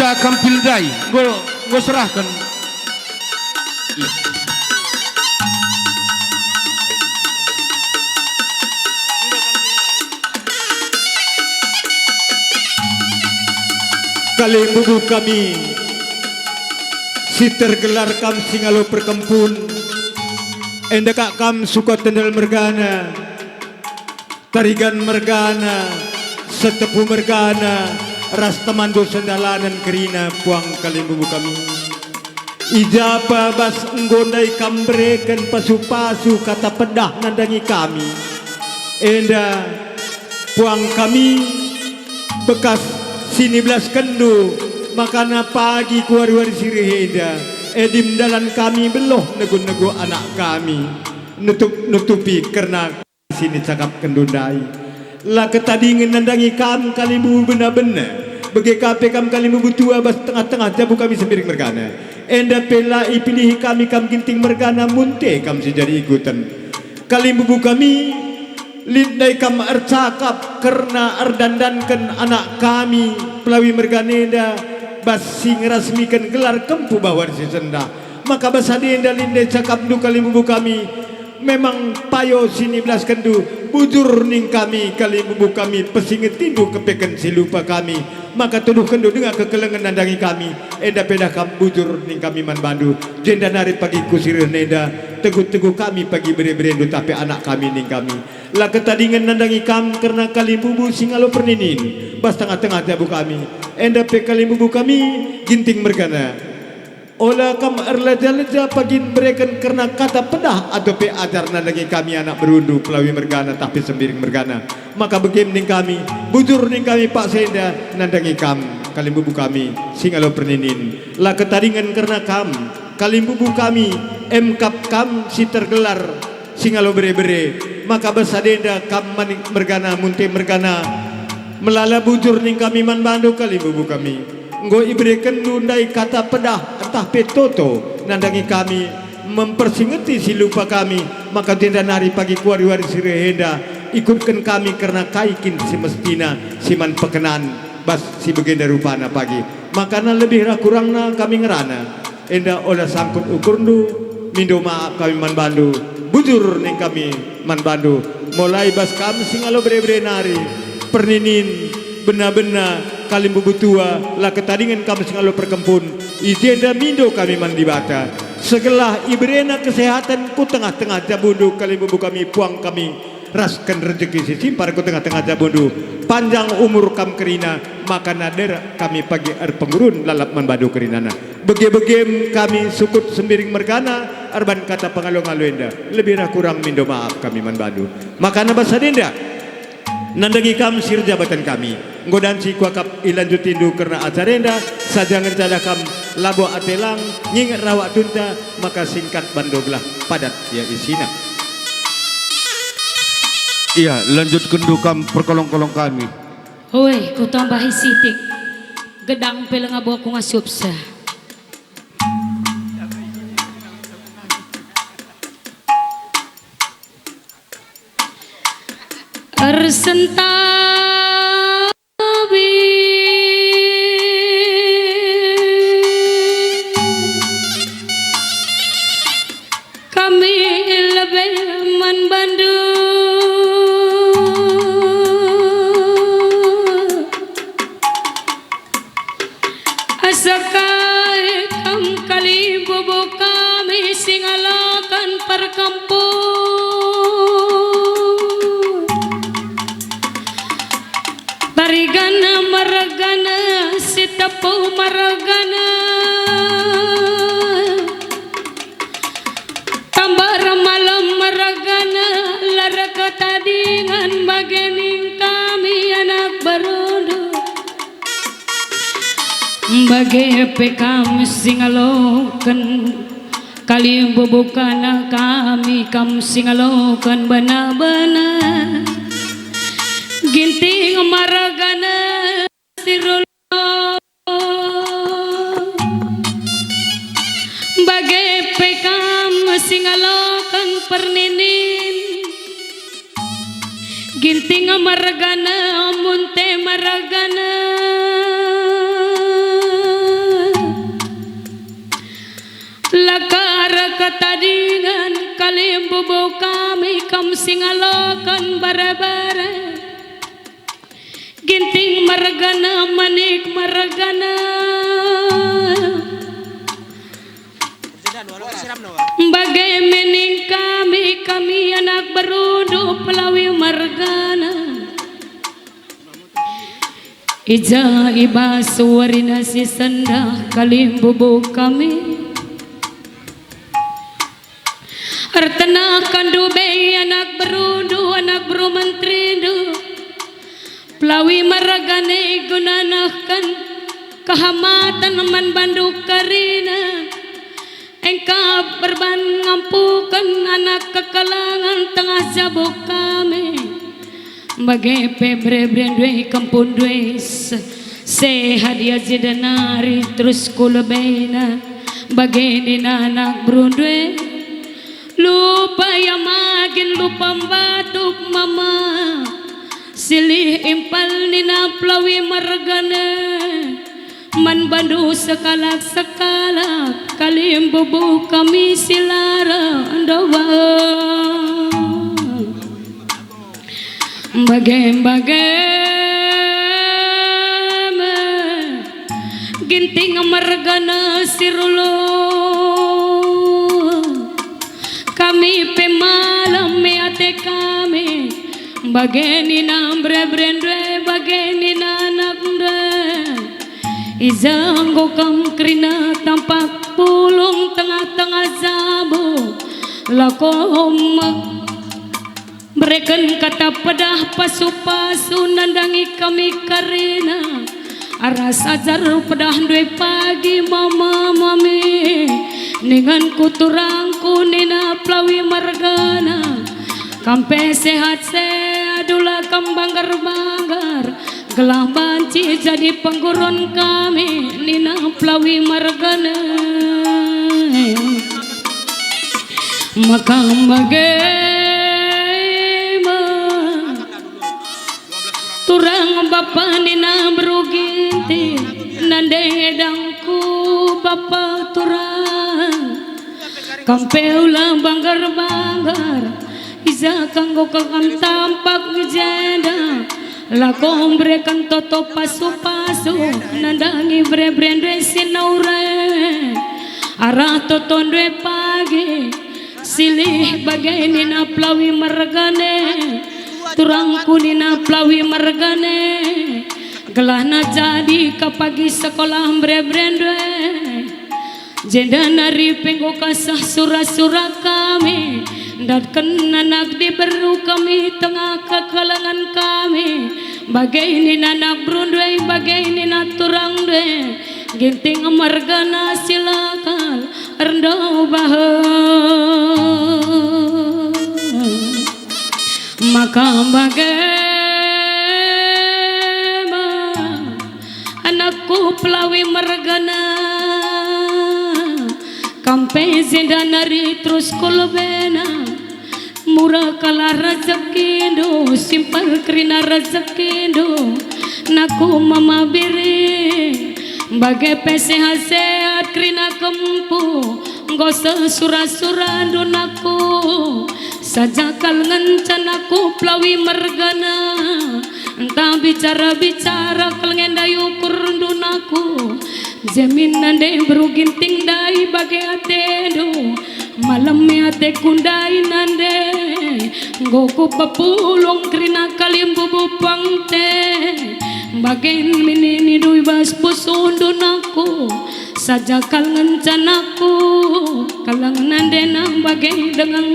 Enda kampildai gue serahkan. Kali bubu kami si tergelar kam singalo perkempun enda kak kam suka tendal mergana tarigan mergana setepu mergana ras temando sendalanan kerina puang kali bubu kami ijapa bas nggondai kambreken pasu-pasu kata pedah nandangi kami enda puang kami bekas sini belas kendu makana pagi kuari-wari siriheda edim dalan kami beloh nego-nego anak kami nutupi karena sini cakap kendundai lah ketadingin nandangi kam kali bu benar-benar bagi kape kam kali bu tua bas tengah-tengah jabu kami sembiring mergana enda pela ipilih kami kam ginting mergana munte kam sejadi ikutan kali bu kami lindai kam ercakap karena erdandankan anak kami pelawi merganeda bas sing rasmikan gelar kempu bawar si senda maka bas adenda lindai cakap du kali bubu kami memang payo sini belas kendu bujur ning kami kali bubu kami pesinget tindu kepeken si lupa kami maka tuduh kendu dengan kekelengan nandangi kami enda pedah kam bujur ning kami man bandu jenda nari pagi kusir neda teguh-teguh kami pagi beri-berindu tapi anak kami ning kami lah ketadingan nandangi kam karena kali bubu singalo perninin bas tengah-tengah jabu kami enda pe kali bubu kami ginting mergana olah kam erleja-leja pagin berikan karena kata pedah atau pe ajar nandangi kami anak berundu pelawi mergana tapi sembiring mergana maka begim ning kami bujur ning kami pak senda nandangi kam kali bubu kami singalo perninin lah ketadingan karena kam kali bubu kami emkap kam si tergelar singalo bere-bere maka besadenda kam manik mergana munte mergana melala bujur ning kami man bandu kali bubu kami nggo ibrekan nundai kata pedah entah petoto nandangi kami mempersingeti si lupa kami maka denda nari pagi kuari-wari sirehenda ikutkan kami karena kaikin si mestina siman pekenan bas si begenda rupana pagi makana lebih kurangna kami ngerana enda olah sangkut ukurnu mindo maaf kami man bandu bujur ning kami man bandu mulai bas kami singalo bre-bre nari perninin benar-benar kali bubutua lah ketadingan kami singalo perkempun ijenda mindo kami mandi bata segelah ibrena kesehatan ku tengah-tengah jabundu kali bubu kami puang kami raskan rezeki si simpar ku tengah-tengah jabundu panjang umur kam kerina maka nader kami pagi pengurun lalap manbadu kerinana bege-begem kami sukut sembiring mergana arban kata pengalo-ngaloenda lebih kurang mindo maaf kami manbadu maka nabasadenda nandangi kam sir jabatan kami ngodan si kuakap ilanjutindu karena acarenda saja ngerjada kam labo atelang nyingat rawak tunta maka singkat bandoglah padat ya isina Iya lanjut kendukam perkolong-kolong kami. Woi ku tambahi sitik gedang peleng abu aku ngasupsa Ersentabi kami lebih manbandu asakai kam kali bobo kami singalakan perkampung Marigana maragana sitapu maragana tambar malam maragana laraka tadingan bagening kami anak barudu bage pekam singalokan kali bubukana kami kam singalokan bana-bana ginting maragana sirulo bagai pekam singalokan perninin ginting maragana munte maragana singalokan bare-bare ginting margana manik margana bagai mening kami anak berudu pelawi margana ija iba suwarina si senda kalim bubuk kami Artana kandu be anak berudu anak bru menteri du pelawi maragane gunanahkan kehamatan man bandu karina engkau berban ngampukan anak kekalangan tengah jabuk kami bagai pebre brandwe kampun dwe sehadia jedanari terus kulebena bagai dina anak brundwe lupa ya makin lupa batuk mama silih impal nina pelawi margana man bandu sekalak kalim bubu kami silara andawa bagai ginting margana sirulo kami pemalam meate kami bageni nambre brendre bageni nanakre izanggo kam krina tampak pulung tengah-tengah zabu lakom mereken kata pedah pasu-pasu nandangi kami karina aras ajar pedah dua pagi mama mami dengan kuturangku nina pelawi margana kampe sehat seadula kambanggar-banggar gelah banci jadi penggurun kami nina pelawi margana maka bagaimana turang bapa nina beruginti nandedangku bapa turang kampe ulang banggar-banggar iza kanggo kakam tampak jeda lakom brekan toto pasu-pasu nandangi bre-brendre sinaure arah toto ndwe pagi silih bagai nina pelawi margane turangku nina pelawi margane gelahna jadi kapagi sekolah bre-brendre jeda nari penggo kasah surah-surah kami datkan anak diberu kami tengah kekalangan kami bagai nina anak brundwe bagai nina turang dwe ginting margana silakan rendah bahar maka bagaimana anakku pelawi margana kampe zindanari terus kolbena murah kalah rezekindo simpel krina rezekindo naku mama biri bagai sehat-sehat krina kempu ngose surah-surah donaku sajakal ngencanaku pelawi margana entah bicara-bicara kelengendayu kurundunaku jamin nande beruginting dai bagai atendo malam ate kundai nande goku papulong krina kalim bubu pangte bagai minini dui bas pusundunaku sajakal ngencanaku kalang nande nang bagai dengan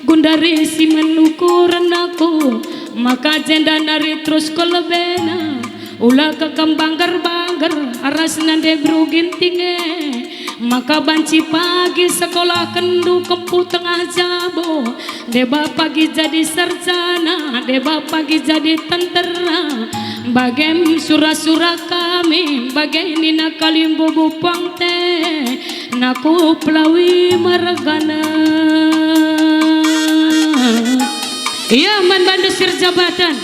gundari si menukuran aku maka jenda nari terus kolebena ulah ke kambanggar-banggar aras nande brugintinge maka banci pagi sekolah kendu kempu tengah jabo deba pagi jadi sarjana deba pagi jadi tentera bagem surah-surah kami bagai nina kalim bubu pangte naku pelawi margana iya man bandu sir jabatan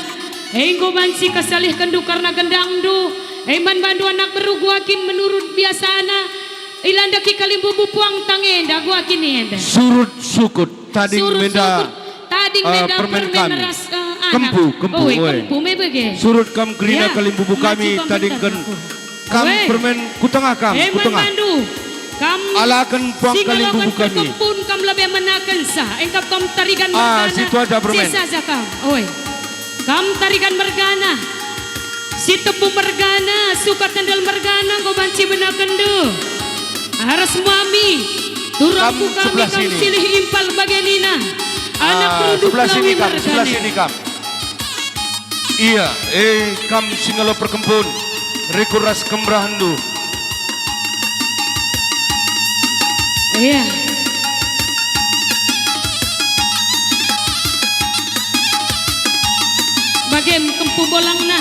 enggo banci kasalih kendu karena gendangdu man bandu anak beruguakin menurut biasana ilanda ki kalim bubu puang tangenda guakin enda surut sukut tading surut menda sukut tading permen kami. ras anak. Kempu, kempu, Oi, oi. kempu me bege. Surut kam kerina Ya, kalimbubu kami maju tadingkan komentar. kam Oi. permen kutengah kam, Man kutengah. Bandu. Kam Alakan puang kalimbubu singalokan kami. kempun kam lebih menakan sah. Engkap kam tarigan Ah, mergana. situ ada permen. Sisa saja kam. Oi. Kam tarigan mergana. Si tepu mergana, suka tendal mergana, kau banci benakan du. Harus mami. Turaku kami sebelah kam sini. silih impal bagenina. Anak produk sebelah sini lawi kam, sebelah mergane. sini kam. Iya, kam singalo perkempun. Rikuras kembrahandu. Iya. Bagem kempu bolang na.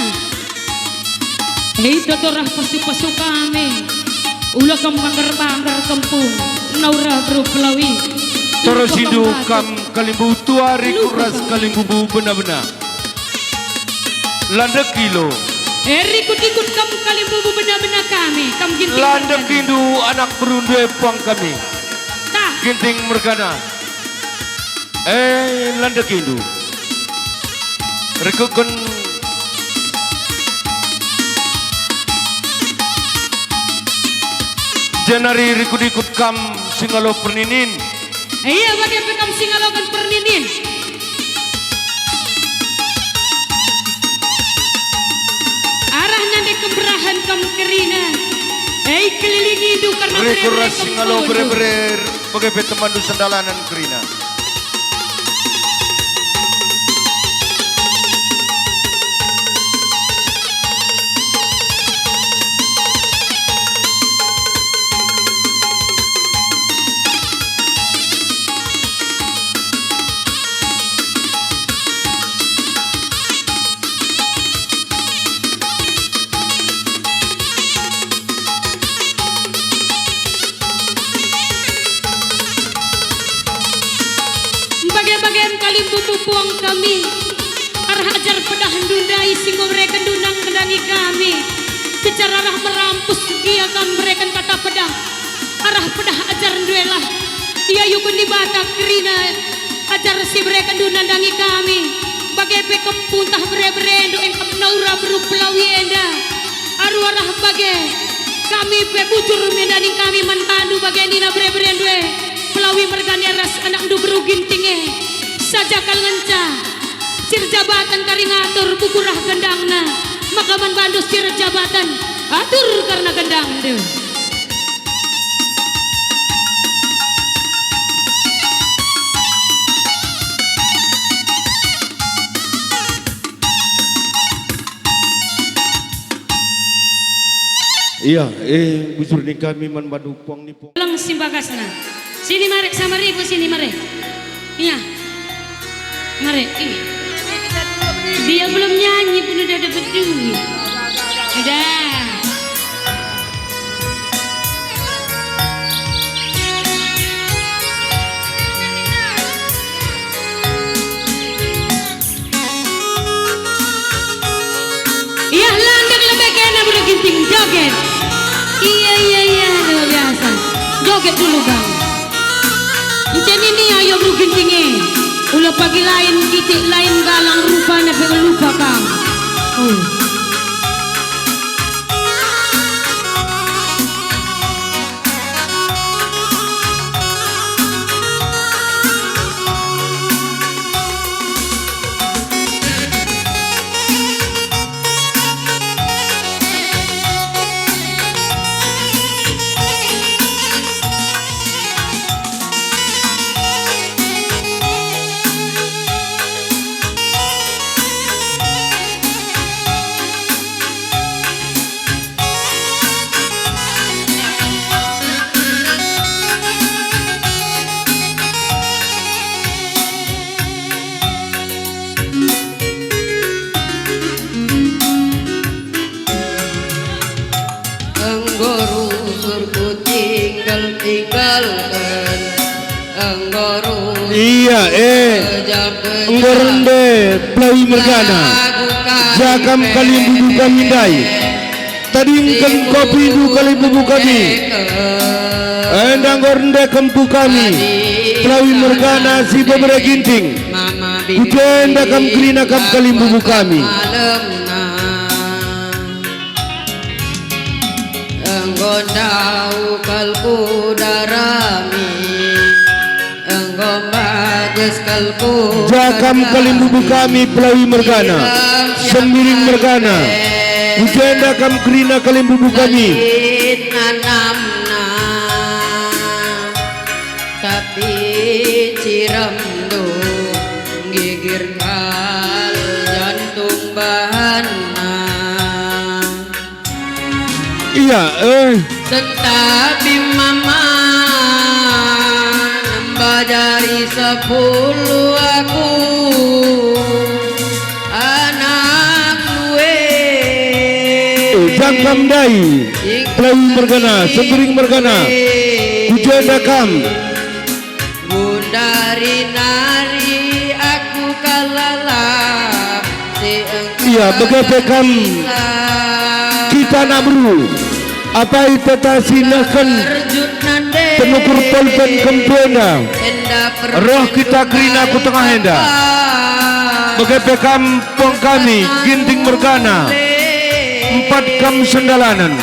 Hei totorah pasu-pasu kami. Ulah kam banggar-banggar kempung. Naura bro pelawi. Terus hindu kam kalimbu tua rikuras kalimbubu benar-benar. Landek kilo. Ikut-ikut kam kalimbubu benar-benar kami. Kam ginting. Landek mergana. hindu anak berundai puang kami. Tah. Ginting mergana. Landek hindu. Rekukan Janari rikut-ikut kam singalo perninin. Iya bagai pekam singalokan perninin. Arahnya di kemberahan kam kerina. Kelilingi itu karena Rikuras singalo kempul. berer-berer bagai temandu sandalanan kerina. Bagian-bagian kalimbubu puang kami. Arah ajar pedah dundai singgo mereka dundang kendangi kami. Bicara arah merampus dia kan mereka kata pedah. Arah pedah ajar duelah. Ia yukun di batak kerina. Ajar si mereka dundangi kami. Bagai pekep puntah bere-berendu engkap naura beruk pelawi enda. Aru arah bagai. Kami pebujur mendani kami mantandu bagai nina bere-berendu pelawi mergani ras anak du berugin tinggi saja kalenca sir jabatan karingatur bukurah gendangna makaman bandu sir jabatan atur karena gendang de. Iya, bujur ni kami man badu puang ni puang. Lang simbagasna. Sini mare sama ribu sini mare. Iya. Mare ini. Dia belum nyanyi pun udah dapat duit. Udah. Iya landek lebih kena berginting joget. Iya luar biasa. Joget dulu bang. Macam ini ayo bergintingnya. Ulah pagi lain titik lain galang rupanya pengen lupa kang. tinggalkan Anggoro Iya Enggorende Plai Mergana Jakam kali bubu kami dai Tadingkan kopi du kali bubu kami Endang gorende kempu kami Plai Mergana si beberapa ginting mama biring Ujenda kam kelina kam kalimbubu kami malemna Enggondau kalku darami Bagus kalku Jakam kalimbubu kami Pelawi Mergana Sembiring Mergana Ujenda kam kelina kalimbubu kami nanamna tapi ciram do gigir kal jantung bahana Iya sentabi mama nembajari 10 aku anak duwe Jakam dai Pelawi Mergana Sembiring Mergana Ujenda kam Bundari nari aku kalalap Iya begepekam kita nak beru apa itu tasinakan penukur polpen kempena roh kita kerina ku tengah henda begepekam pong kami ginting Mergana 4 kam sendalanan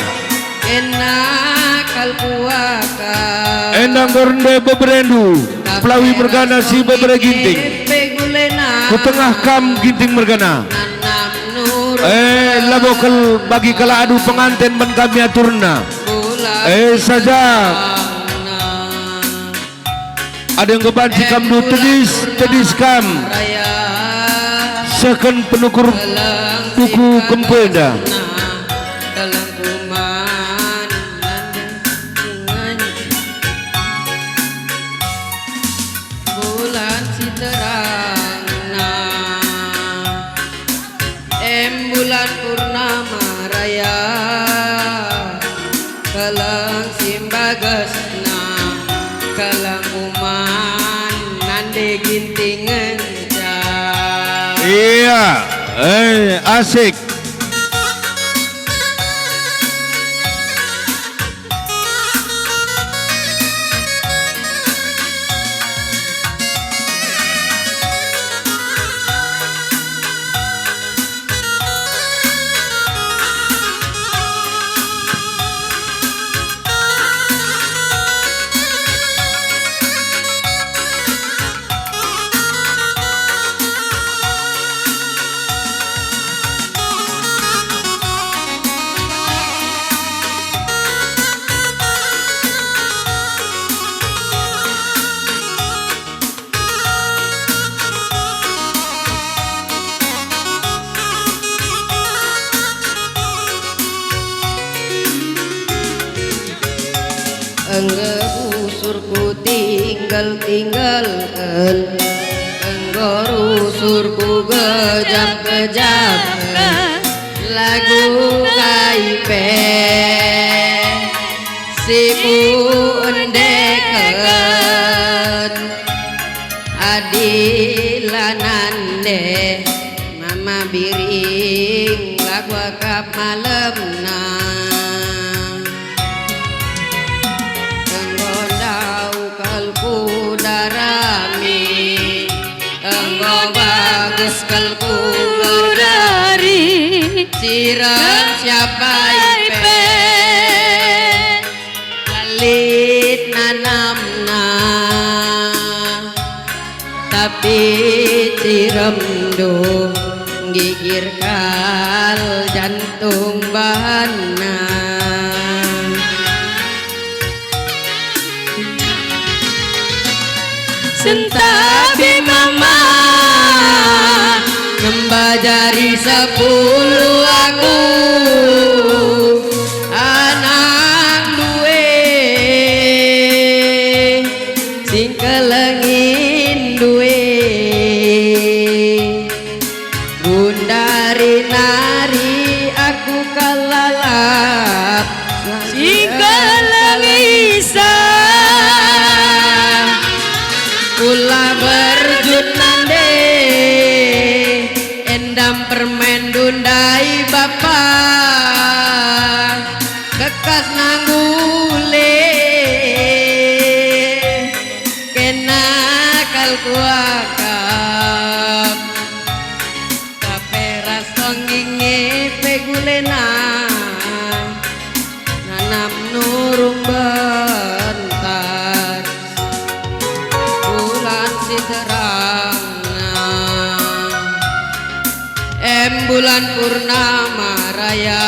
endang gorende beberendu Pelawi Mergana si bebere ginting ku tengah kam ginting Mergana labokal bagi kala adu pengantin ben kami aturna saja ada yang kebanci kam du tedis kam sekan penukur buku kempeda bulan si terang bulan purnama raya kalang simbagasna kalang uman nande gintingan iya asik Engge usurku tinggalkan Enggo usurku gejap-gejap lagu kaipe sibu endeket adilanande mama biring lagu akap malemna darami enggo bagus kalku berdari siram siapa ipe lalit nanamna tapi siram do gigir kal jantung bahana sentabi mama ngembajari 10 aku anak duwe sing kelengin duwe bundari nari aku kalalap sing kelengisa kula berjun nande endam permen dundai bapa bekas nanggule kena kalkuaka pegulena nanam nurung bentas bulan si terangna bulan purnama raya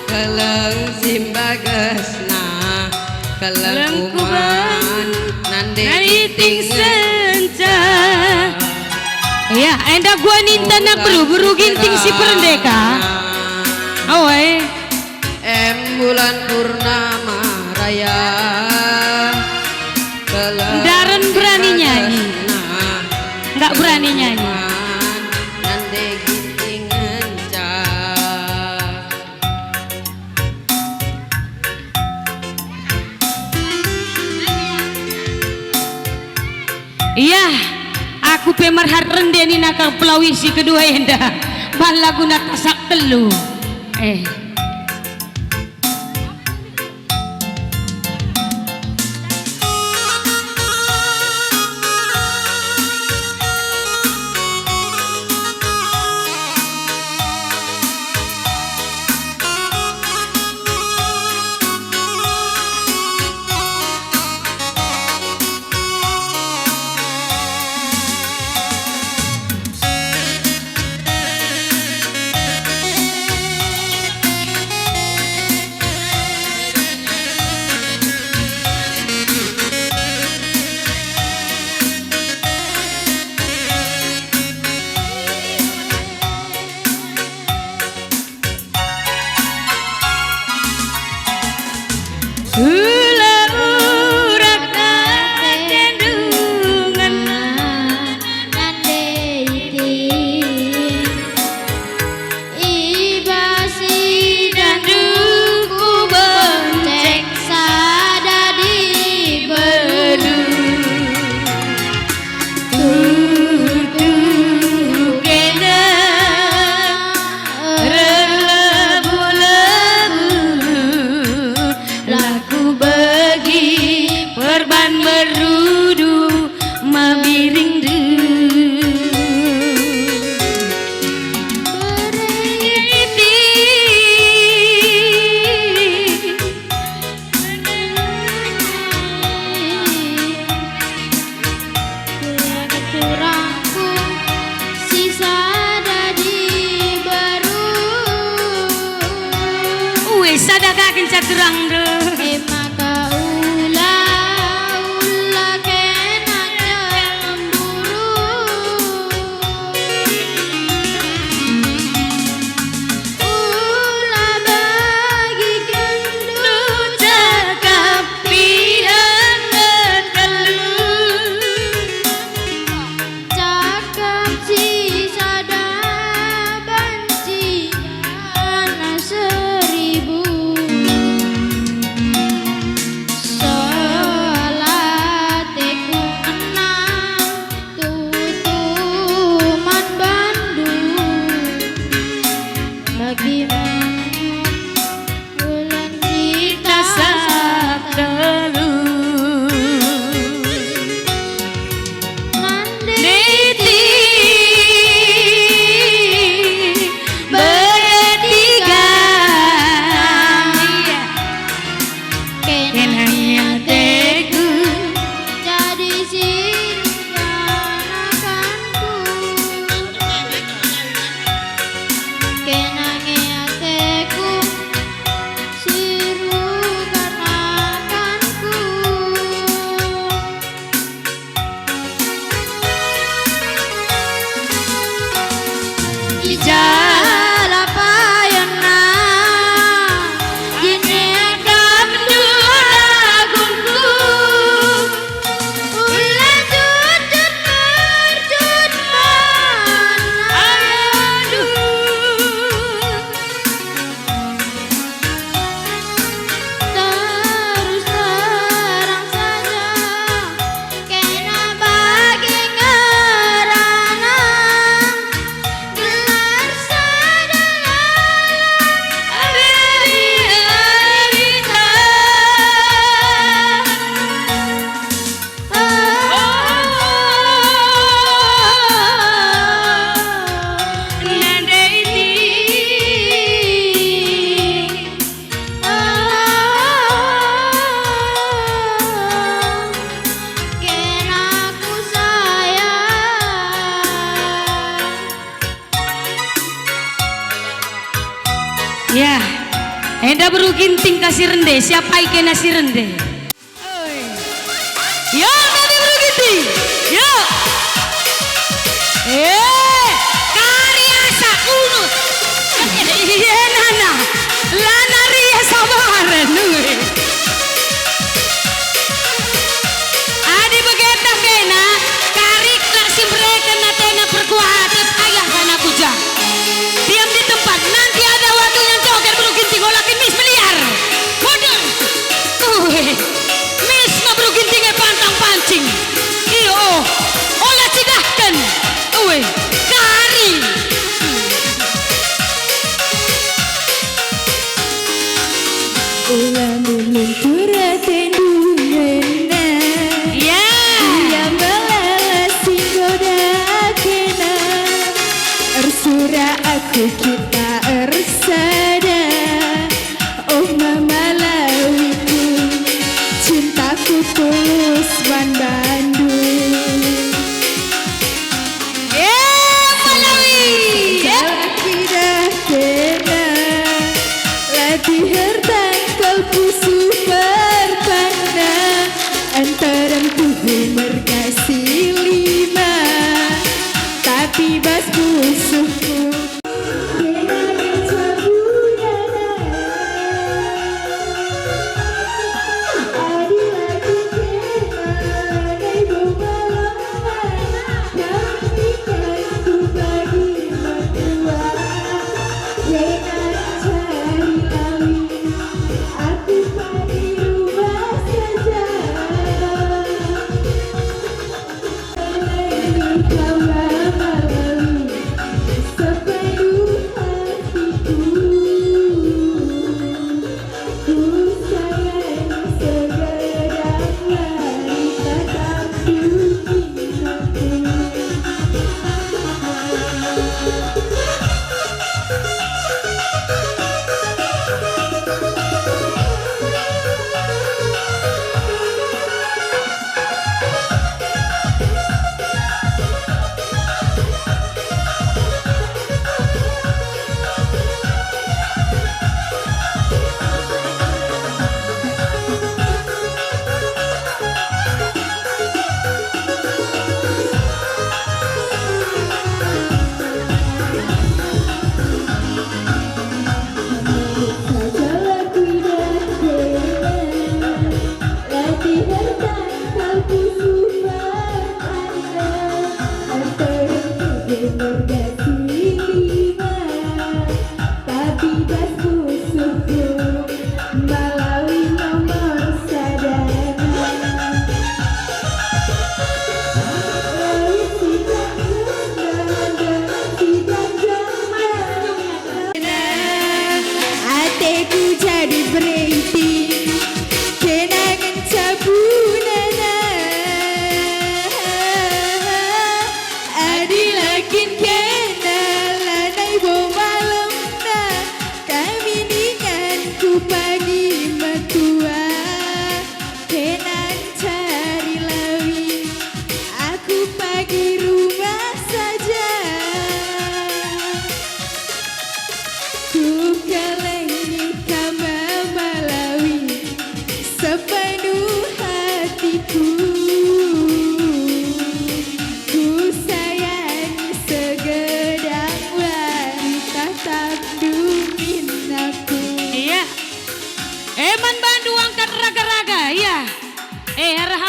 keleng simbagesna keleng kuman nande ting senja. Ya, enda gua ninta nak buru-buru ginting si Perdeka. Awai. Bulan purnama raya keleng Daren berani nyanyi. Enggak berani nyanyi. nande ginting encah. Iya, aku pemerhat rendeni nakal pelawisi kedua enda. Balaguna tasak telu. Sadagakin caturang do. Maka ula kena cemburu. Ula bagi kendu Cakap pihak ketelu. cakap si sada banci ana seribu. Ya, enda beruginting kasih rende, siapa ike nasi rende? Ya, nanti beruginting, ya. Karya sakunut. Iya nana, lana ria sabaran. Adi begetah kena, karik laksi mereka natena perkuatan ayah kana kuja. Diam di tempat, nanti ada waktunya joget beruginting olakin mis meliar. Kodeng. Mis na berugintingnya pantang pancing. Iyo, olah cidahkan. Kari. Ulah meluncur tendungena. Ya. Ia melelas singgoda kena. Ersura aku kita ersada. Oh mama lawiku, cintaku tulus ban Bandung. Malawi. Jarak tidak kena. Latih hertang kalbu super panda. Antara tubuh merkasi lima. Tapi bas musuhku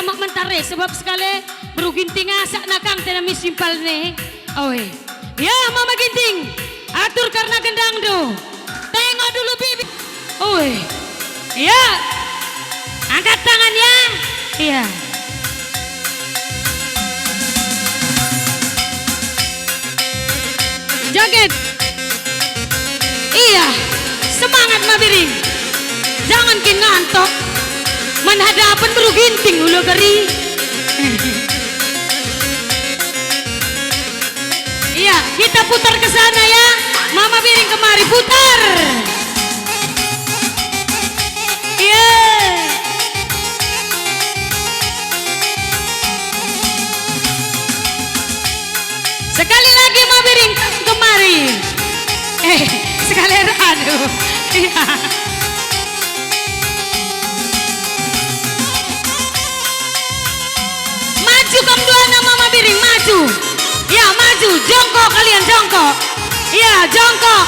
hamak mentare sebab sekali beruginting asak nakang tena misimpal nih. Oe. Ya mama ginting. Atur karena gendang do. Tengok dulu bibi. Oe. Ya. Angkat tangan ya. Iya. Joget. Iya. Semangat Mabiring. Jangan kin ngantok. Menhadapan beruginting ulo geri. Iya, kita putar ke sana ya. Mama Biring kemari putar. Iya. Sekali lagi Mama Biring kemari. sekalian aduh. Iya. Maju kamu dua nama Mama Biring maju. Ya maju, jongkok kalian jongkok. Iya jongkok.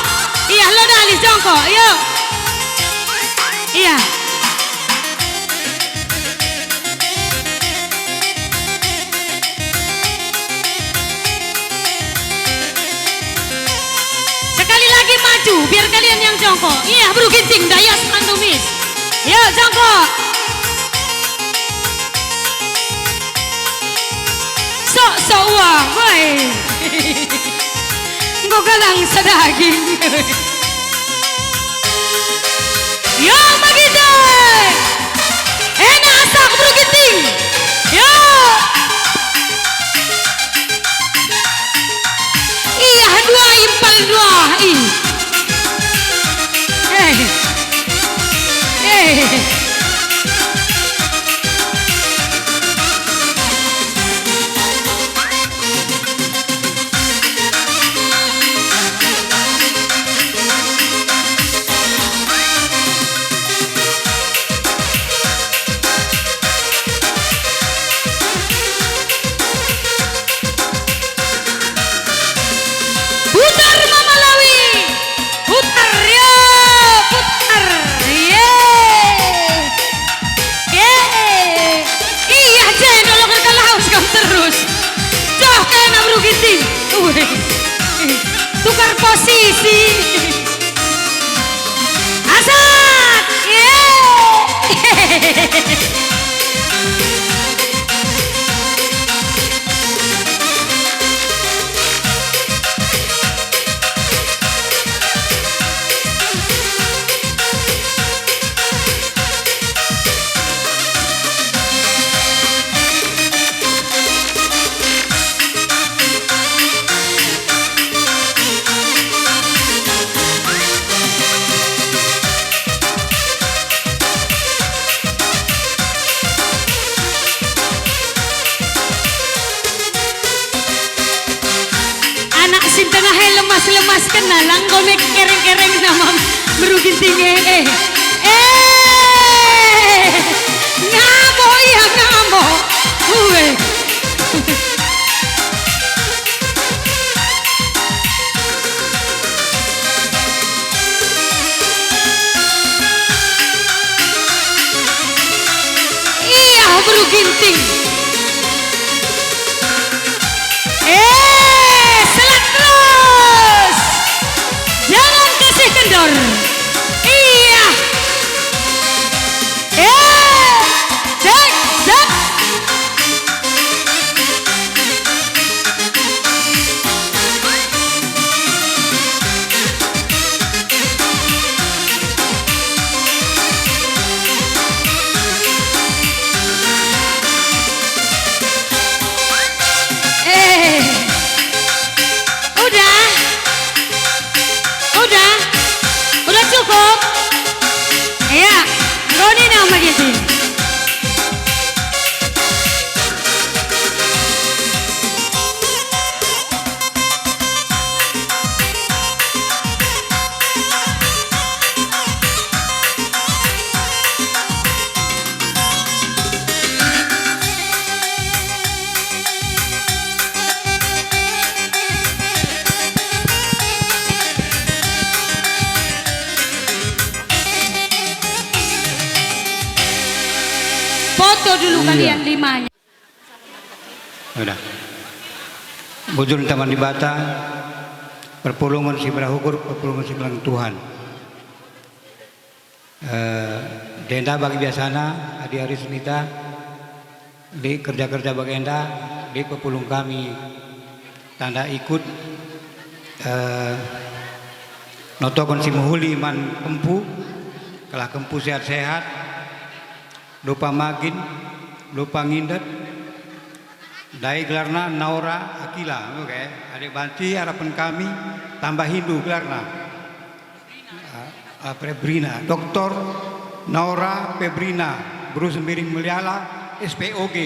Iya lo dalis jongkok. Yuk. Iya. Sekali lagi maju, biar kalian yang jongkok. Iya, Bro Ginting, Dayas Mantumis. Yuk, jongkok. Sok uang, boy. Engkau galang sedaging. Yo, begitu. Enak asak, Bro Ginting. Yo. Iya, dua impal dua. Putar Mama Lawi. Putar ya, putar. Iya, channel lo kerkalaus kamu terus. Joh kena Bro Ginting. Tukar posisi. Asat. Anak sintengah lemas-lemas kena langgomek kereng-kereng nama Bro Ginting ngamo iya ngamo iya Bro Ginting selat terus jangan kasih kendor iya cek cek udah cukup iya kau ini nama gitu foto dulu kalian limanya. Udah. Bujur Taman di Bata, perpulungan si Berahukur, perpulungan si Kelang Tuhan. Denda bagi biasana, Adi Hari Sunita, di kerja-kerja bagi Enda, di perpulung kami, tanda ikut, notokon si Muhuli man Kempu, kalah Kempu sehat-sehat, lupa magin, lupa ngindet, dai gelarna Naura Akila, oke, adik banci harapan kami tambah Hindu gelarna, Febrina, Doktor Naura Febrina, Bruce Miring Meliala, SPOG,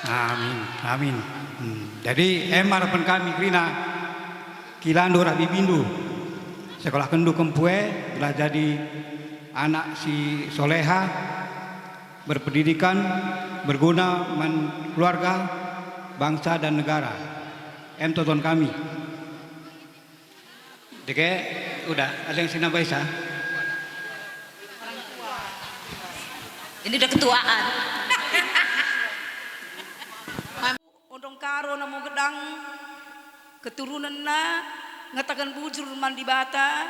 amin, amin. Jadi harapan kami Krina Kilando Rabi Bindu. Sekolah kendu Kempue telah jadi anak si soleha, berpendidikan, berguna keluarga, bangsa dan negara. Tonton kami. Oke, udah ada yang sini baisa. Ini udah ketuaan. Ondong karo namo gedang keturunan na ngatakan bujur mandi bata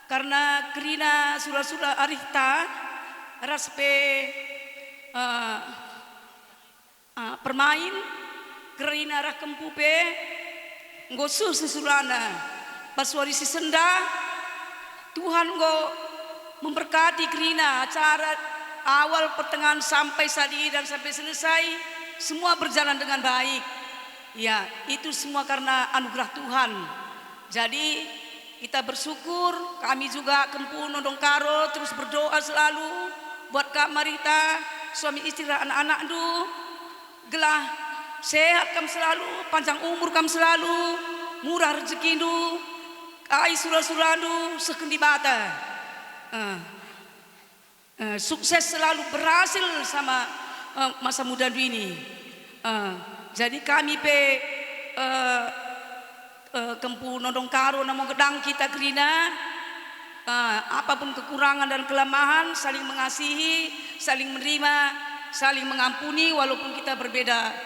karena kerina sura-sura arihta raspe permain kerina rah kempupe ngosu sesulana paswari si senda Tuhan go memberkati kerina acara awal pertengahan sampai sadi dan sampai selesai semua berjalan dengan baik. Ya, itu semua karena anugerah Tuhan. Jadi kita bersyukur, kami juga Kempu Nondong Karo terus berdoa selalu buat Kak Marita, suami istri anak-anak du, gelah sehat kam selalu, panjang umur kam selalu, murah rezeki du, kai surah-surah sekendi bata. Sukses selalu berhasil sama masa muda du ini. Jadi kami Kempu Nondong Karo namo gedang kita kerina apapun kekurangan dan kelemahan saling mengasihi, saling menerima, saling mengampuni walaupun kita berbeda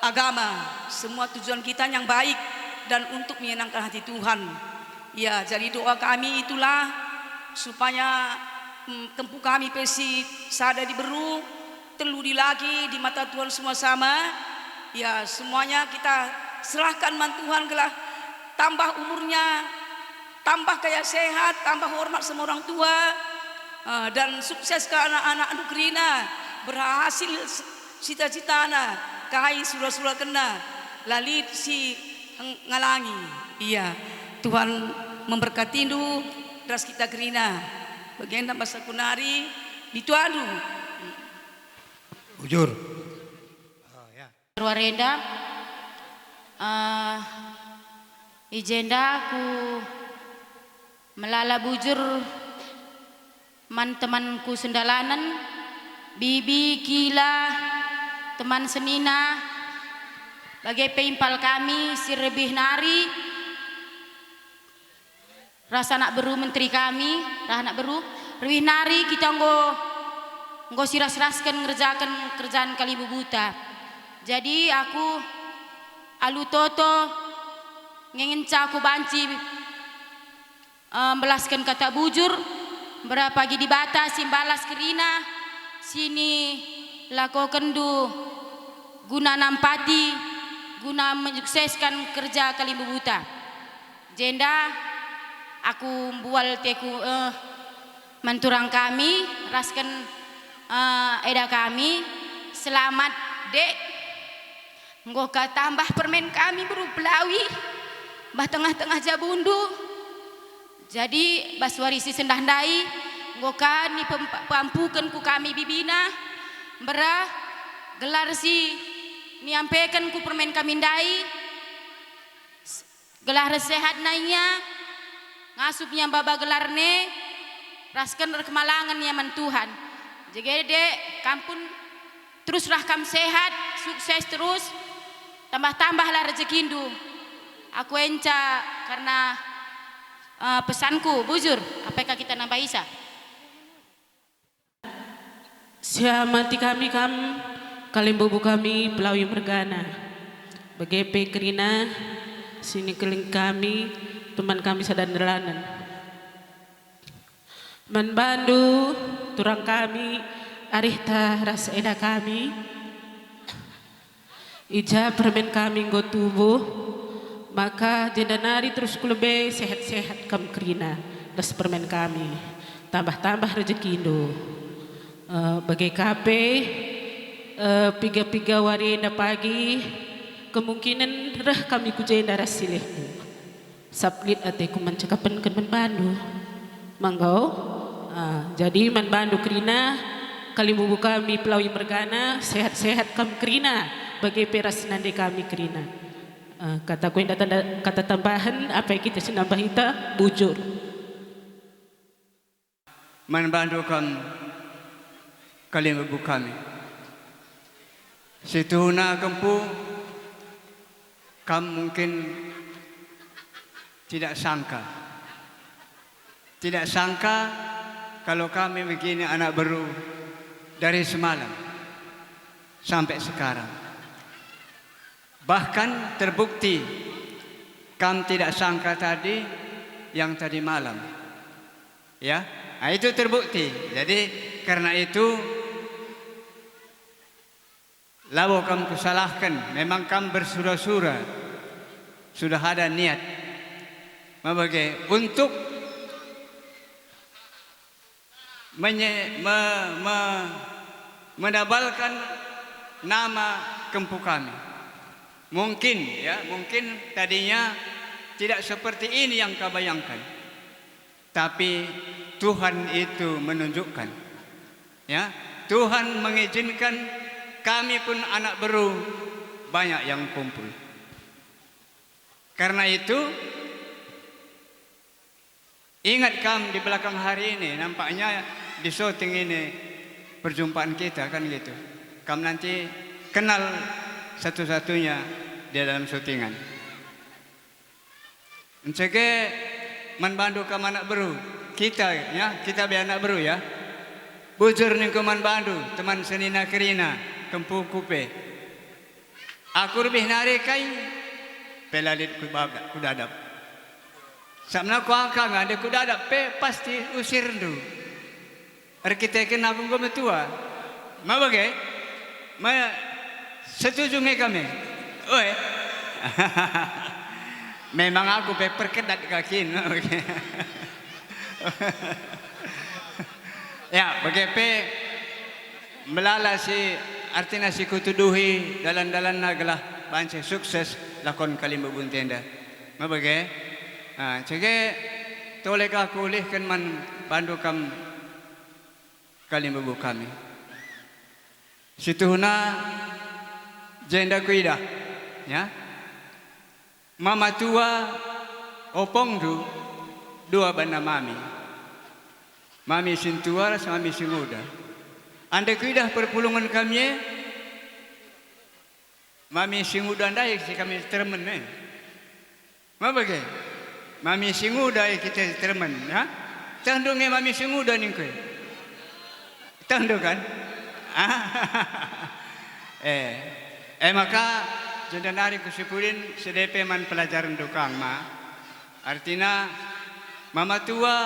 agama. Semua tujuan kita yang baik dan untuk menyenangkan hati Tuhan. Ya, jadi doa kami itulah supaya Kempu kami pesi sada diberu telu di lagi di mata Tuhan semua sama. Ya, semuanya kita serahkan man Tuhan gelah tambah umurnya, tambah kayak sehat, tambah hormat sama orang tua, dan sukses ke anak-anak anu kerina berhasil cita-citana kai surah-surah kena lalit si ngalangi. Iya, Tuhan memberkati du ras kita kerina bagian bahasa kunari itu anu Bujur. Warenda ijenda ku melala bujur temanku sendalanan bibi kila teman senina bagai peimpal kami si Rebih Nari rasa nak beru menteri kami rasa nak beru Rebih Nari kita nggo siras-raskan ngerjakan kerjaan kali bubuta. Jadi aku alu toto ngengenca aku banci belaskan kata bujur berapa di bata simbalas kerina sini lako kendu guna nampati guna menyukseskan kerja kali bubuta. Jenda aku bual teku menturang kami raskan eda kami selamat dek. Nggoka tambah permen kami berublawi bah tengah-tengah jabundu. Jadi baswarisi sendahdai nggoka ni pampukan ku kami bibina berah gelar si niampekan ku permen kami ndai gelar sehat nainya ngasupnya baba gelarne raskan kemalangan nyaman Tuhan. Jadi dek kampun terus rahkam sehat sukses terus tambah-tambahlah rezekindu. Aku enca karena pesanku bujur apakah kita nambah isa siamati kami kalimbubu kami Pelawi Mergana begepe kerina sini keling kami teman kami sadan delanan manbandu turang kami arihta ras eda kami ija permen kami nggo tubuh maka jendanari terus kulebe sehat-sehat kam kerina ras permen kami tambah-tambah rezeki indo bagai kape piga-piga warenda pagi kemungkinan rah kami kujenda ras silehmu saplit ate ku mencakapan kan manbandu manggau jadi manbandu kerina kalimubu kami Pelawi Mergana sehat-sehat kam kerina bagai peras nande kami kerina Kata ku kata tambahan apa yang kita senambah kita bujur. Membantukan kalian ibu kami. Situna Kempu, kamu mungkin tidak sangka kalau kami begini anak baru dari semalam sampai sekarang. Bahkan terbukti kamu tidak sangka tadi yang tadi malam. Ya, nah, itu terbukti. Jadi karena itu lalu kamu kusalahkan. Memang kamu bersura-sura sudah ada niat untuk menabalkan nama Kempu kami. Mungkin tadinya tidak seperti ini yang kau bayangkan. Tapi Tuhan itu menunjukkan, ya, Tuhan mengizinkan kami pun anak baru banyak yang kumpul. Karena itu ingat kamu di belakang hari ini, nampaknya di syuting ini perjumpaan kita kan gitu. Kamu nanti kenal satu-satunya di dalam syutingan. Enceke manbandu kamu anak baru. Kita biar anak baru ya. Bujur nih ke manbandu, teman senina kerina, Kempu kupe. Aku lebih narikai pelalit kudadap. Samna ku angkang ada kudadap pe pasti usir du. Arkitekin aku tua. Ma bagai? Ma setuju nge kami. Oi. Memang aku pe perkedat kakin. Ya, bagai melala si artinya si kutuduhi dalan-dalan nagalah banci sukses lakon kalimbu buntenda. Mabagai? Cege tolek aku ulihkan man bandu kam kalimbu kami. Situhuna jenda kuida, ya. Mama tua opong du dua bana mami. Mami sintua sama mami singuda. Anda kuida perpulungan kami, mami singuda andai si kami termen men. Ma bagai? Mami singuda kita termen, ya? Tandungnya mami singuda nih kau. Tandung kan? Maka jendanari kusipulin sedepe man pelajaran dokang ma. Artinya mama tua,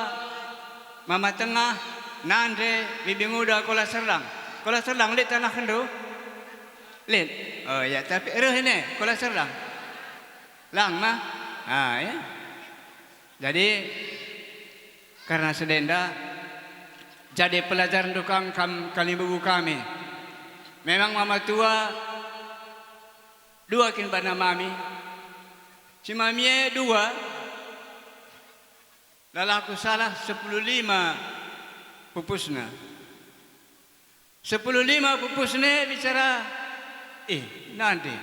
mama tengah, nande, bibi muda, kola serlang. Kola serlang lihat tanah kendo. Lihat. Oh ya, tapi eruh ini kola serlang. Lang mah. Ya. Jadi karena sedenda jadi pelajaran dokang kali buku kami. Memang mama tua dua kin bana mami. Si mami dua. Lalu aku salah 15 pupusna. 15 pupusna bicara nanti.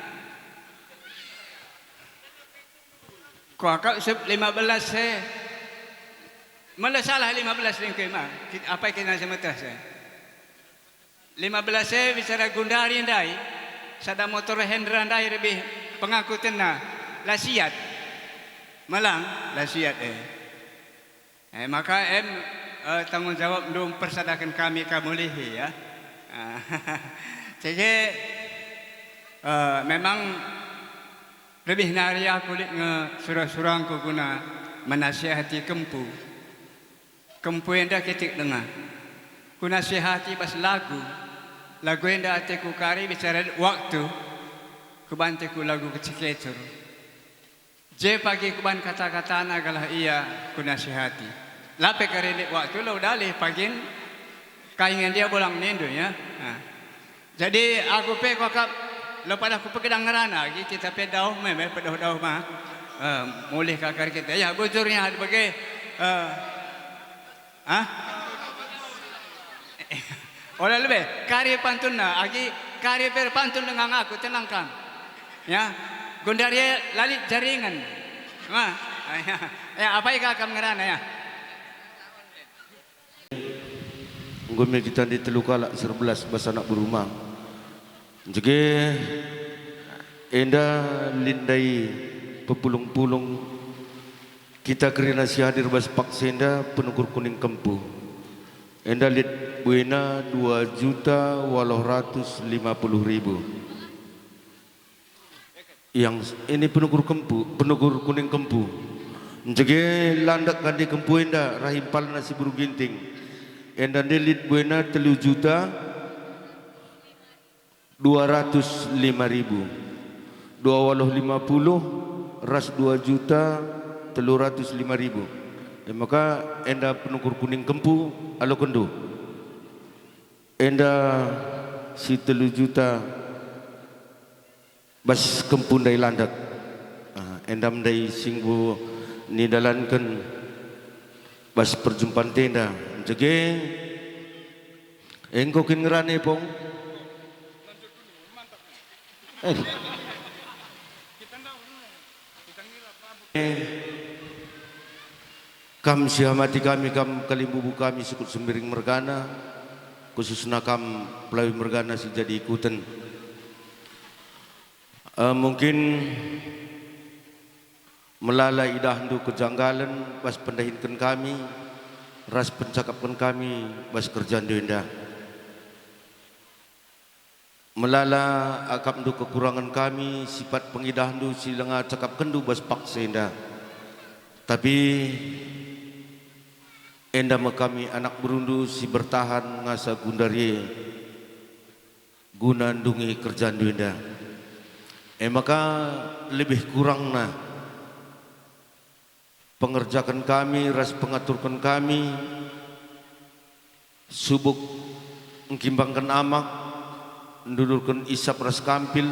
Kau 15 malah salah 15 lingkai mah. Apa yang kita semata saya? 15 bicara gundari ndai. Sada motor Hendra ndai lebih pengangkutan lasiat. Malang lasiat maka tanggung jawab untuk persadakan kami lihi ya. Jadi memang lebih nari aku surang-surangku guna menasihati Kempu. Kempu yang dah ketik dengar. Ku nasihati pas lagu yang dah atiku kari bicara waktu. Ku bantiku lagu keciketur. Je pagi kuban kata-kata nagalah iya ku nasihati. Lape karilik waktu lo dalih pagin kaingan dia bolang nindu ya. Jadi aku pe kokap lo pada aku pekedang ngerana lagi kita pe dauh pedah mah mulih kakar kita ya bujurnya ada bagai oleh lebih karya pantun lagi karya per pantun dengan aku tenangkan ya. Gundaria lalit jaringan. Ma, ya apa yang akan ngerana ya? Ngomel kita di telukala 11 bahasa anak berumah. Jadi enda lindai pepulung-pulung kita kerana si hadir bas paksenda penukur kuning kempu. Enda lid buena 2.850.000. Yang ini penukur kuning kempu. Jadi landak kandi kempu enda rahim pal nasi buru ginting. Enda delit buena 3.205.000. 250 ras 2.305.000. Maka enda penukur kuning kempu alo kendu. Enda si 3 juta bas kempu ndai landak. Enda mendai singgu ni dalankan bas perjumpaan tenda. Jadi engkau kin ngerane pong. Kam sihamati kami kam kalimbubu kami sukut sembiring mergana khususnya kam pelawi mergana si jadi ikutan. Mungkin melalai idah ndu kejanggalan pas pendahinkan kami ras pencakapkan kami bas kerjaan doenda. Melala akap ndu kekurangan kami sifat pengidah ndu silenga cakap kendu bas paksa enda. Tapi enda kami anak berundu si bertahan ngasa gundarie guna ndungi kerjaan doenda. Maka lebih kurang na pengerjakan kami, ras pengaturkan kami, subuk mengkimbangkan amak, mendudurkan isap ras kampil,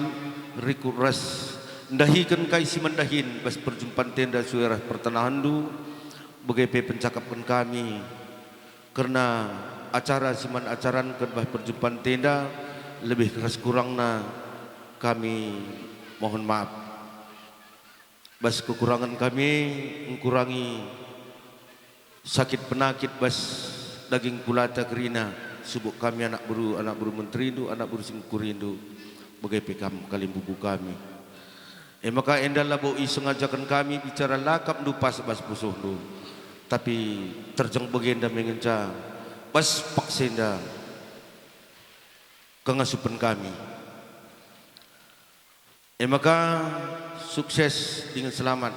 riku ras ndahikan kai si mendahin, bas perjumpaan tenda suara pertanahan du, bagai pencakapkan kami, karena acara siman acaran kan bas perjumpaan tenda lebih keras kurang na kami mohon maaf. Bas kekurangan kami mengurangi sakit penakit bas daging kulata kerina subuk kami anak buru menteri itu anak buru singkurindu bagai pekam kalimbubu kami. Maka endalah boi sengajakan kami bicara lakap du pas bas pusuh du. Tapi terjang bagenda mengenca bas paksenda kengasupan kami. Maka sukses dengan selamat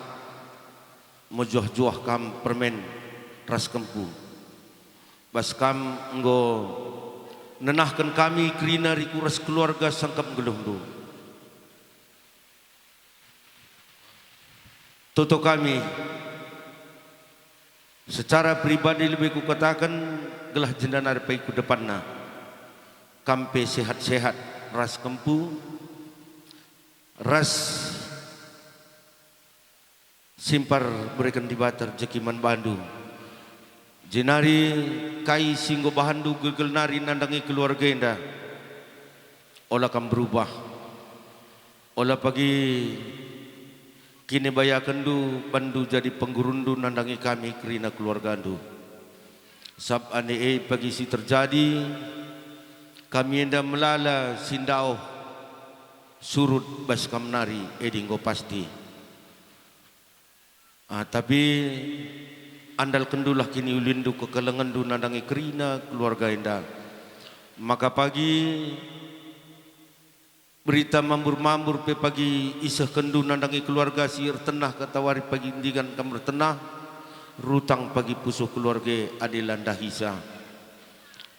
mojuah-juah kam permen ras kempu. Bas kam enggo nenahkan kami kerina riku ras keluarga sangkap gelungdu. Toto kami secara pribadi lebih ku katakan gelah jendana repai ku depanna. Kampe sehat-sehat ras kempu. Ras simpar berikan di batar jekiman Bandung. Jenari kai singgo bahandu gegel nari nandangi keluarga enda. Olah kam berubah. Olah pagi kini bayakan du bandu jadi penggurundu nandangi kami kerina keluarga andu. Sab ane pagi si terjadi kami enda melala sindau surut bas kam nari edinggo pasti. Tapi andal kendulah kini ulindu kekelengan du nandangi kerina keluarga enda. Maka pagi berita mambur-mambur pe pagi isah kendu nandangi keluarga siir tenah katawari pagi indigan kamar tenah rutang pagi pusuh keluarga adilan dahisa.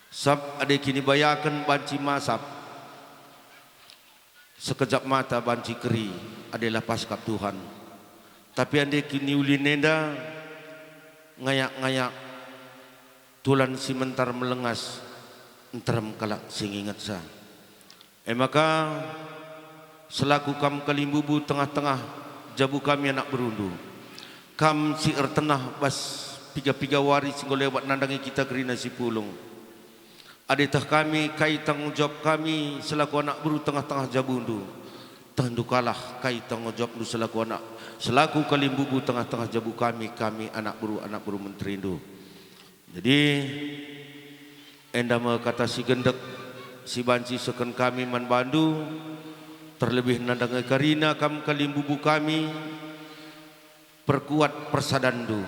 Sab ade kini bayakan banci masap sekejap mata banci keri adalah paskap Tuhan. Tapi ande kini ulin enda ngayak-ngayak tulan simentar melengas enteram kalak sing ingat sa. Maka selaku kam kalimbubu tengah-tengah jabu kami anak berundu. Kam si ertenah bas piga-piga wari singgo lewat nandangi kita kerina si pulung. Adetah kami kai tanggung jawab kami selaku anak beru tengah-tengah jabundu. Tandukalah kai tanggungjawab nu selaku kalimbubu tengah-tengah jabu kami anak buru menteri itu. Jadi enda kata si gendek si banci seken kami man bandu terlebih nandang karina kam kalimbubu kami perkuat persadandu.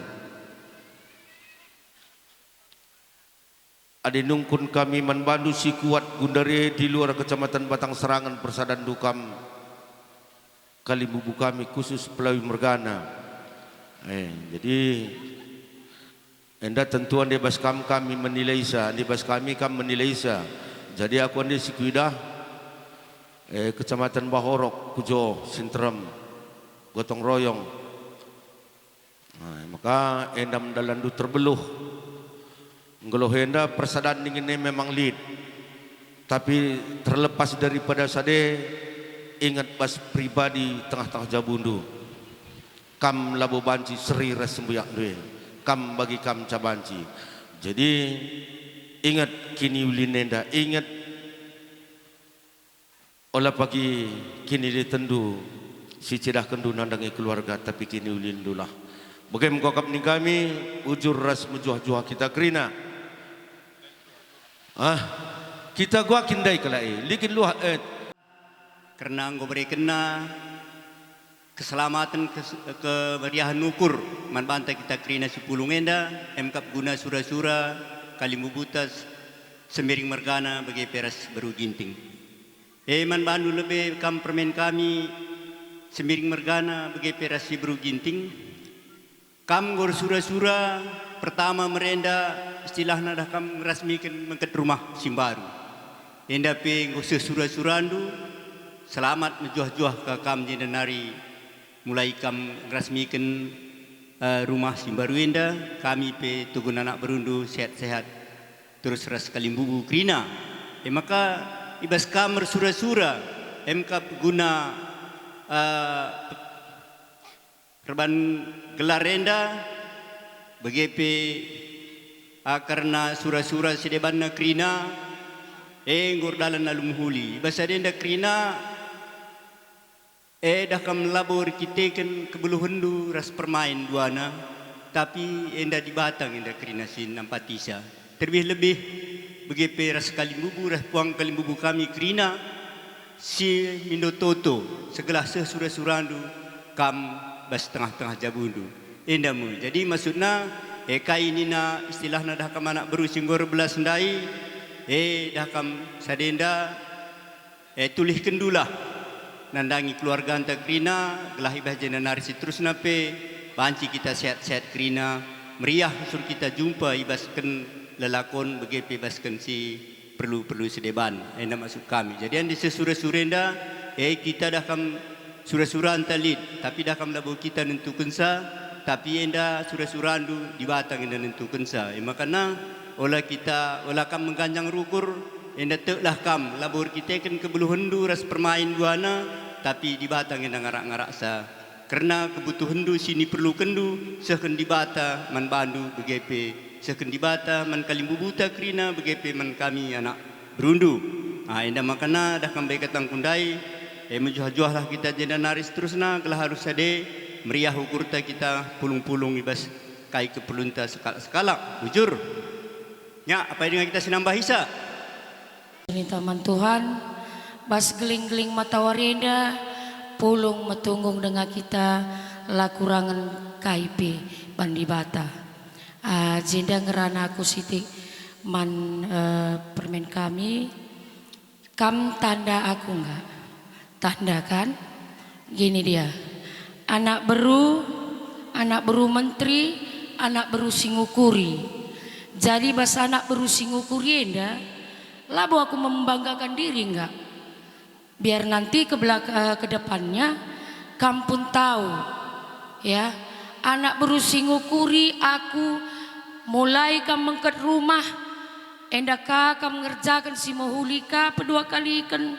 Ade nungkun kami man bandu si kuat gundare di luar kecamatan Batang Serangan persadandu kam kalimbubu kami khusus Pelawi Mergana. Jadi enda tentuan di bas kami menilai sa, di bas kami menilai sa. Jadi aku ande sikuidah kecamatan Bahorok, Kujo, Sintrem, Gotong Royong. Maka enda mendalandu terbeluh. Ngeluh enda persadan ini memang lead. Tapi terlepas daripada sade ingat bas pribadi tengah-tengah jabundu. Kam labo banci seri resembyak duit. Kam bagi kam cabanci. Jadi ingat kini ulinenda, ingat olah pagi kini ditendu si cedah kendu nandangi keluarga tapi kini ulindulah. Bagaimana kokap ni kami ujur ras mejuah-juah kita kerina. Kita gua kindai kelai, likin luah karena engkau beri kena keselamatan kemeriahan ukur man bantai kita kerina 10 enda emkap guna sura-sura Kalimbubutas Semiring Mergana bagi peras baru ginting. Man bandu lebih kam permen kami Semiring Mergana bagi peras si baru ginting. Kam gor sura-sura pertama merenda istilahnya dah kam resmikan mengket rumah simbaru. Enda pe ngose sura-surandu selamat menjuah-juah ke kam jendenari mulai kam resmikan rumah simbaru enda kami pe tugun anak berundu sehat-sehat terus ras kalimbubu krina. Maka ibas kam bersura-sura emkap guna perban gelar enda begepe karena sura-sura sedebanna krina ngor dalan alum huli basa enda krina dah kam labor kita kan kebuluhendu ras permain duana tapi enda di batang enda krina sin nampatisa terlebih begepe ras kalimbubu ras puang kalimbubu kami krina si mindo toto segala sesura-surandu kam bas tengah-tengah jabundu endamu. Jadi maksudna kai nina istilahna dah kam anak beru singgor belas ndai dah kam sadenda tulih kendulah nandangi keluarga anta krina gelah ibah jenanari terus nape banci kita sehat-sehat krina meriah sur kita jumpa ibaskan lelakon begepe ibaskan si perlu sedeban enda masuk kami. Jadi andi sesura-surenda kita dah kam sura-sura anta lid tapi dah kam labo kita nentukan sa tapi enda sura-surandu di batang enda nentukan sa. Makana olah kita olah kam mengganjang rukur enda teklah kam labor kita kan kebuluhendu ras permain duana tapi di batang enda ngarak-ngarak sa karena kebutuhan du sini perlu kendu sehken di bata man bandu begepe sehken di bata man kalimbubuta krina begepe man kami anak berundu. Enda makana dah kam baik katang kundai menjuah-juahlah kita jenda naris terusna gelah harus sade meriah ukurta kita pulung-pulung ibas kai keperlunta sekala bujur nya apa dengan kita sinambah hisa Taman Tuhan bas geling-geling mata warenda pulung metunggung dengan kita lakurangan KIP Bandi Bata jenda ngerana aku siti man permen kami kam tanda aku enggak tanda kan gini dia anak beru menteri anak beru singukuri. Jadi bahasa anak beru singukuri enda labo aku membanggakan diri enggak biar nanti ke depannya kampun tahu ya anak beru singukuri aku mulai kam mengket rumah enda kam mengerjakan si mohulika kedua kali kan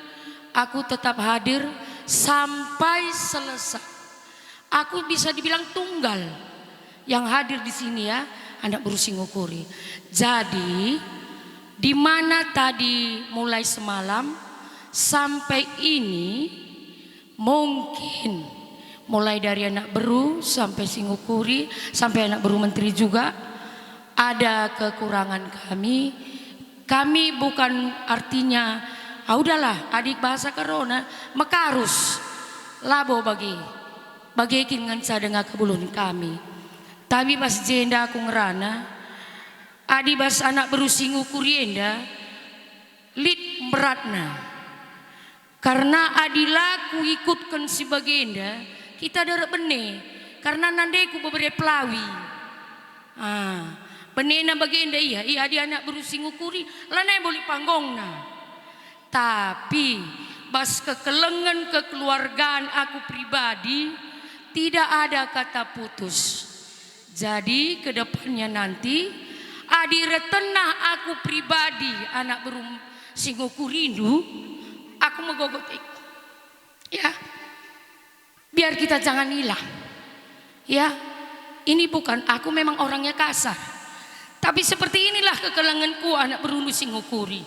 aku tetap hadir sampai selesai. Aku bisa dibilang tunggal yang hadir di sini ya, anak beru singukuri. Jadi di mana tadi mulai semalam sampai ini mungkin mulai dari anak beru sampai Singukuri sampai anak beru menteri juga ada kekurangan kami. Kami bukan artinya udahlah adik bahasa corona mekarus labo bagi kingan dengan kebulun kami. Tapi pas jenda aku ngerana adi bas anak beru Singukuri enda lit beratna. Karena adilaku ikutkan si bagenda kita darah bene karena nandeku beberapa pelawi benena bagenda iya di anak beru Singukuri lanai boleh panggongna. Tapi bas kekelengan kekeluargaan aku pribadi tidak ada kata putus. Jadi kedepannya nanti adi retenah aku pribadi anak beru Singukuri aku megogotik ya biar kita jangan hilang ya. Ini bukan aku memang orangnya kasar, tapi seperti inilah kekelanganku anak berundu Singukuri.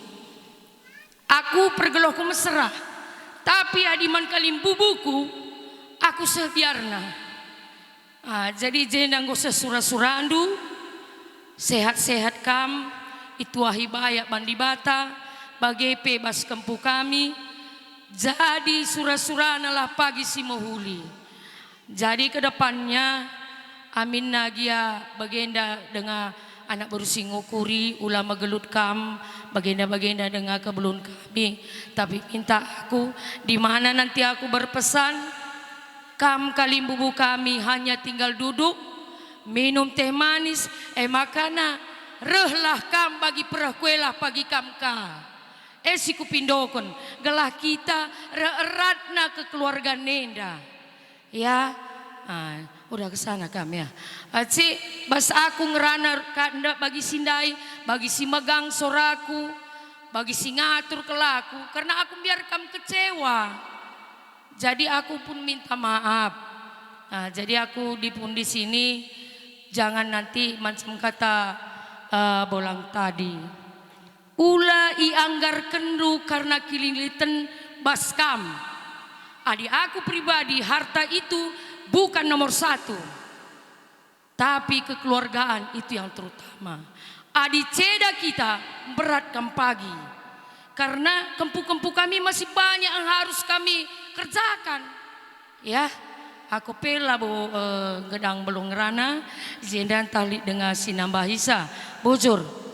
Aku pergelohku mesra, tapi adiman kalim bubuku aku sebiarna. Jadi jendang goseh surah-surandu sehat-sehat kam itu ahibayak bandi bata bagi bebas kempu kami. Jadi surah-surana lah pagi si mohuli. Jadi kedepannya amin nagia bagenda dengan anak baru Singukuri ulama gelut kam bagenda dengan kebelun kami. Tapi minta aku di mana nanti aku berpesan kam kalim bubu kami hanya tinggal duduk minum teh manis makana rehlah kam bagi perah kuelah pagi kam ka. Siku pindokon gelah kita eratna kekeluarga nenda ya. Udah kesana kami ya. Bas aku ngerana kanda bagi sindai bagi si megang soraku bagi si ngatur kelaku karena aku biar kamu kecewa. Jadi aku pun minta maaf. Jadi aku dipun di sini jangan nanti macam kata bolang tadi. Ula ianggar kendu karena kililiten baskam. Adi aku pribadi harta itu bukan nomor satu. Tapi kekeluargaan itu yang terutama. Adi ceda kita berat kam pagi. Karena kempu-kempu kami masih banyak yang harus kami kerjakan. Ya, aku pela gedang belum ngerana. Zendan tali dengan sinambahisa. Bujur.